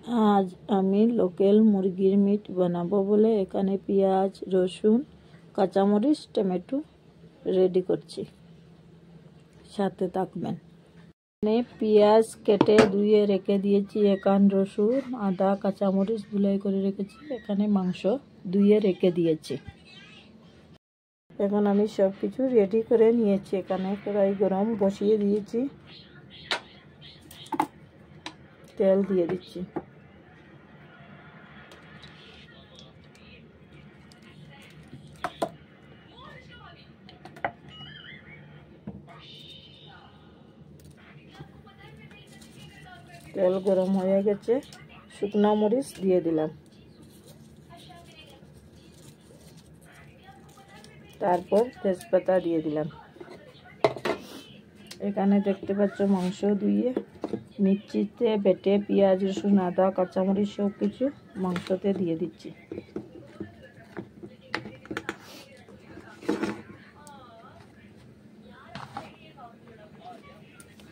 आज আমি লোকাল মুরগির মিট বানাবো বলে এখানে পেঁয়াজ, রসুন, কাঁচামরিচ, টমেটো রেডি করছি। সাথে থাকবেন। এখানে পেঁয়াজ কেটে ধুয়ে রেখে দিয়েছি, এখানে রসুন, আদা, কাঁচামরিচ ধুলাই করে রেখেছি। এখানে মাংস ধুয়ে রেখে দিয়েছি। এখন আমি সব কিছু রেডি করে নিয়েছি। এখানে কড়াই গরম বসিয়ে দিয়েছি, তেল দিয়ে দিচ্ছি। তেল গরম হয়ে গেছে, শুকনো মরিচ দিয়ে দিলাম, তারপর তেজপাতা দিয়ে দিলাম। এখানে দেখতে পাচ্ছ মাংস ধুয়ে মিক্সিতে বেটে পেঁয়াজ, রসুন, আদা, কাঁচামরিচ সব কিছু মাংসতে দিয়ে দিচ্ছি।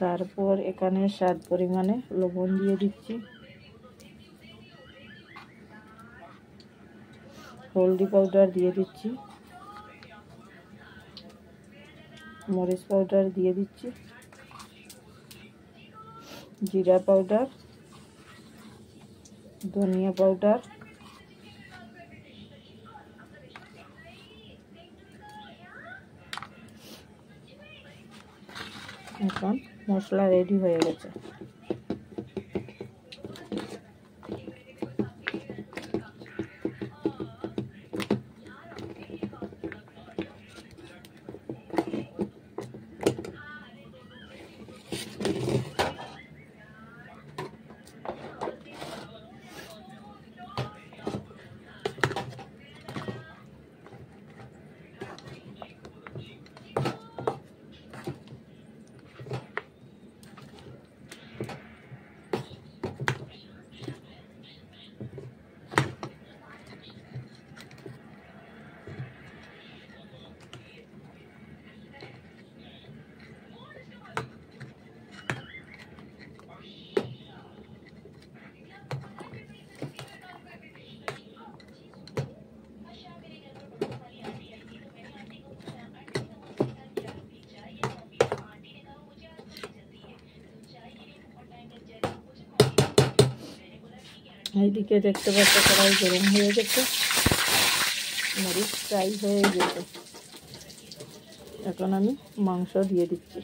তারপর এখানে স্বাদ পরিমাণে লবণ দিয়ে দিচ্ছি, হলদি পাউডার দিয়ে দিচ্ছি, মরিচ পাউডার দিয়ে দিচ্ছি, জিরা পাউডার, ধনিয়া পাউডার, এখন মশলা রেডি হয়ে গেছে। এইদিকে দেখতে পাচ্ছ কড়াই গরম হয়ে গেছে, মরিচ ফ্রাই হয়ে গেছে। এখন আমি মাংস দিয়ে দিচ্ছি।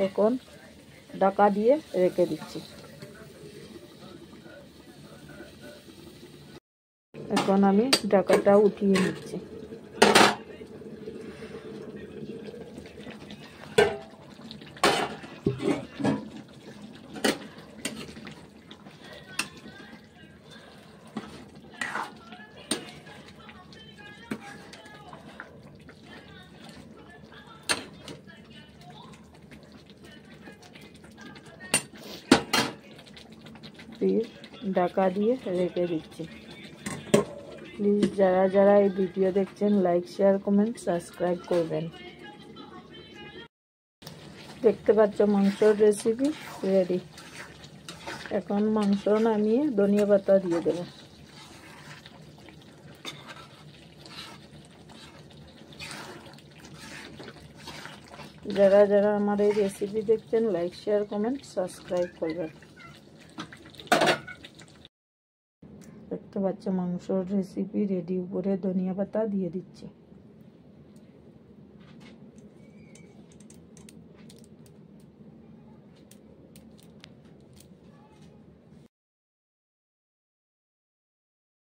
এখন ঢাকা দিয়ে রেখে দিচ্ছি। এখন আমি ঢাকাটা উঠিয়ে নিচ্ছি। फिर ঢাকা দিয়ে রেখে দিচ্ছি। প্লিজ যারা যারা এই ভিডিও দেখছেন লাইক, শেয়ার, কমেন্ট, সাবস্ক্রাইব করবেন। দেখতে পাচ্ছ মাংসর রেসিপি রেডি। এখন মাংস নামিয়ে ধনিয়া পাতা দিয়ে দেব। যারা যারা আমার এই রেসিপি দেখছেন লাইক, শেয়ার, কমেন্ট, সাবস্ক্রাইব করবেন। দেখতে পাচ্ছ মাংসর রেসিপি রেডি, উপরে ধনিয়া পাতা দিয়ে দিচ্ছি।